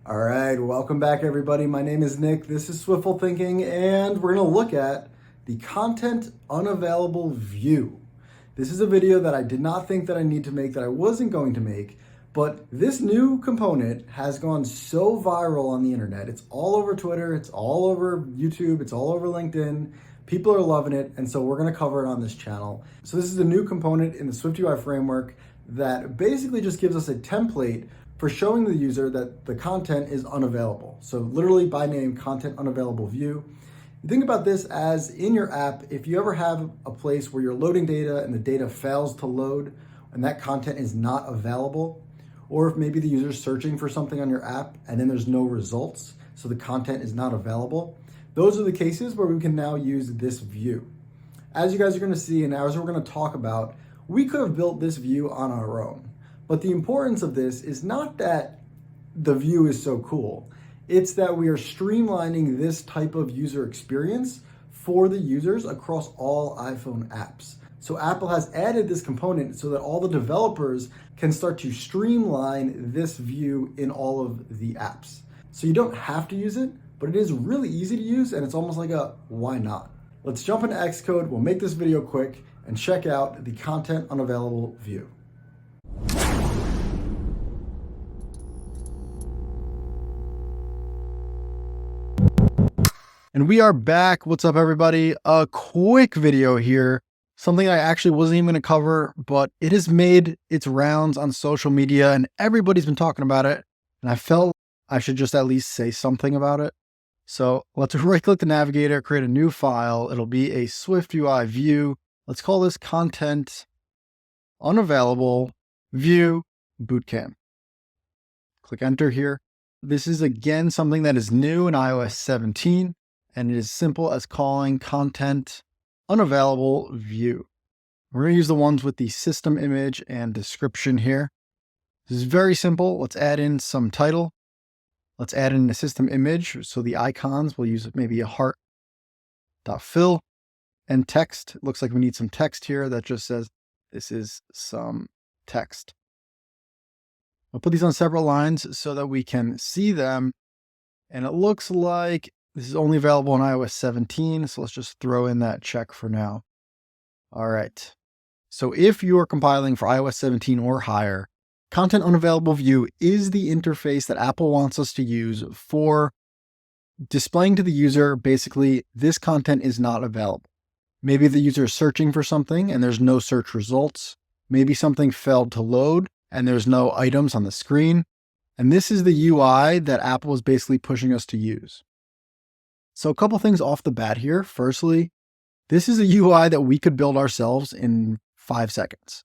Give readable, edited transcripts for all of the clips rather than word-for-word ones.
All right, welcome back everybody. My name is Nick. This is Swiftful Thinking, and we're going to look at the content unavailable view. This is a video that I did not think that I need to make, that I wasn't going to make, but this new component has gone so viral on the internet. It's all over Twitter, it's all over YouTube, it's all over LinkedIn. People are loving it, and so we're going to cover it on this channel. So this is a new component in the SwiftUI framework that basically just gives us a template for showing the user that the content is unavailable. So literally by name, content unavailable view. You think about this as in your app, if you ever have a place where you're loading data and the data fails to load and that content is not available, or if maybe the user's searching for something on your app and then there's no results, so the content is not available, those are the cases where we can now use this view. As you guys are going to see and as we're going to talk about, we could have built this view on our own. But the importance of this is not that the view is so cool. It's that we are streamlining this type of user experience for the users across all iPhone apps. So Apple has added this component so that all the developers can start to streamline this view in all of the apps. So you don't have to use it, but it is really easy to use, and it's almost like a why not? Let's jump into Xcode. We'll make this video quick and check out the content unavailable view. And we are back. What's up, everybody? A quick video here. Something I actually wasn't even going to cover, but it has made its rounds on social media and everybody's been talking about it. And I felt I should just at least say something about it. So let's right-click the navigator, create a new file. It'll be a SwiftUI view. Let's call this content unavailable view bootcamp. Click enter here. This is again something that is new in iOS 17. And it is simple as calling content unavailable view. We're going to use the ones with the system image and description here. This is very simple. Let's add in some title. Let's add in the system image. So the icons, we'll use maybe a heart.fill and text. It looks like we need some text here that just says this is some text. I'll put these on several lines so that we can see them. And it looks like this is only available on iOS 17, so let's just throw in that check for now. All right. So if you're compiling for iOS 17 or higher, content unavailable view is the interface that Apple wants us to use for displaying to the user, basically, this content is not available. Maybe the user is searching for something and there's no search results. Maybe something failed to load and there's no items on the screen. And this is the UI that Apple is basically pushing us to use. So a couple things off the bat here. Firstly, this is a UI that we could build ourselves in 5 seconds.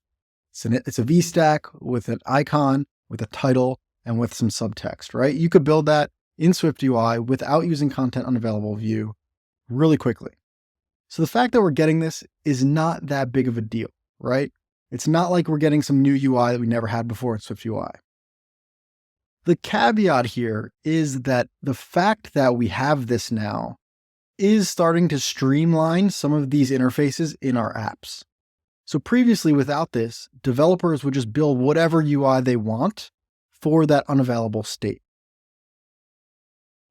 It's a VStack with an icon, with a title, and with some subtext, right? You could build that in SwiftUI without using content unavailable view really quickly. So the fact that we're getting this is not that big of a deal, right? It's not like we're getting some new UI that we never had before in SwiftUI. The caveat here is that the fact that we have this now is starting to streamline some of these interfaces in our apps. So previously without this, developers would just build whatever UI they want for that unavailable state.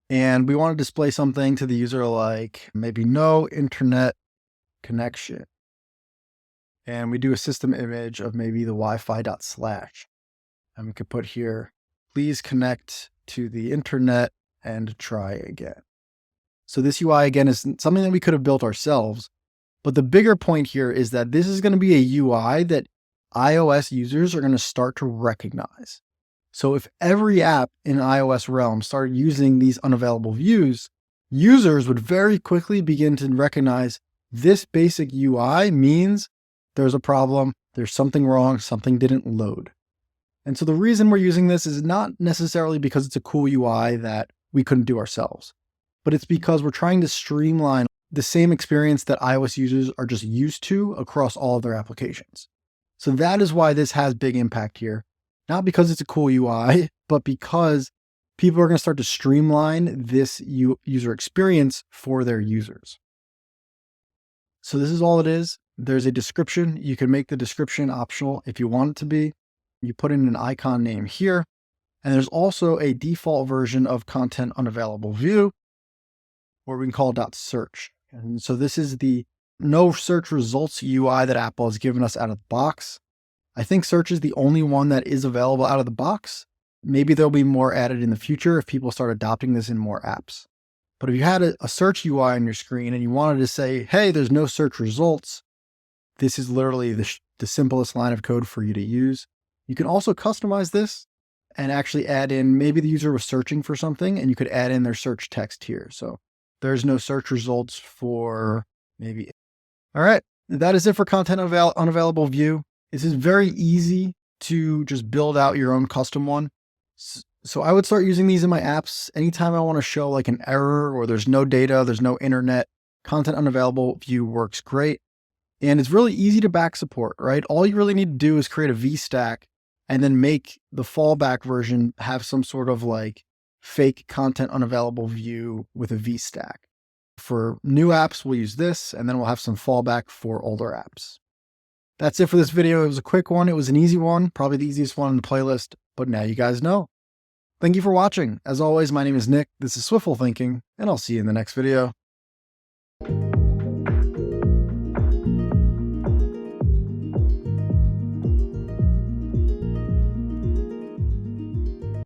And we want to display something to the user like maybe no internet connection. And we do a system image of maybe the Wi-Fi.slash. And we could put here, please connect to the internet and try again. So this UI again is something that we could have built ourselves, but the bigger point here is that this is going to be a UI that iOS users are going to start to recognize. So if every app in iOS realm started using these unavailable views, users would very quickly begin to recognize this basic UI means there's a problem, there's something wrong, something didn't load. And so the reason we're using this is not necessarily because it's a cool UI that we couldn't do ourselves, but it's because we're trying to streamline the same experience that iOS users are just used to across all of their applications. So that is why this has big impact here, not because it's a cool UI, but because people are going to start to streamline this user experience for their users. So this is all it is. There's a description. You can make the description optional if you want it to be. You put in an icon name here. And there's also a default version of ContentUnavailableView where we can call .search. And so this is the no search results UI that Apple has given us out of the box. I think search is the only one that is available out of the box. Maybe there'll be more added in the future if people start adopting this in more apps. But if you had a search UI on your screen and you wanted to say, hey, there's no search results, this is literally the simplest line of code for you to use. You can also customize this and actually add in, maybe the user was searching for something and you could add in their search text here. So there's no search results for maybe. All right, that is it for ContentUnavailableView. This is very easy to just build out your own custom one. So I would start using these in my apps. Anytime I want to show like an error or there's no data, there's no internet, ContentUnavailableView works great. And it's really easy to back support, right? All you really need to do is create a VStack and then make the fallback version have some sort of like fake ContentUnavailableView with a VStack. For new apps, we'll use this, and then we'll have some fallback for older apps. That's it for this video. It was a quick one. It was an easy one, probably the easiest one in the playlist, but now you guys know. Thank you for watching. As always, my name is Nick. This is Swiftful Thinking, and I'll see you in the next video.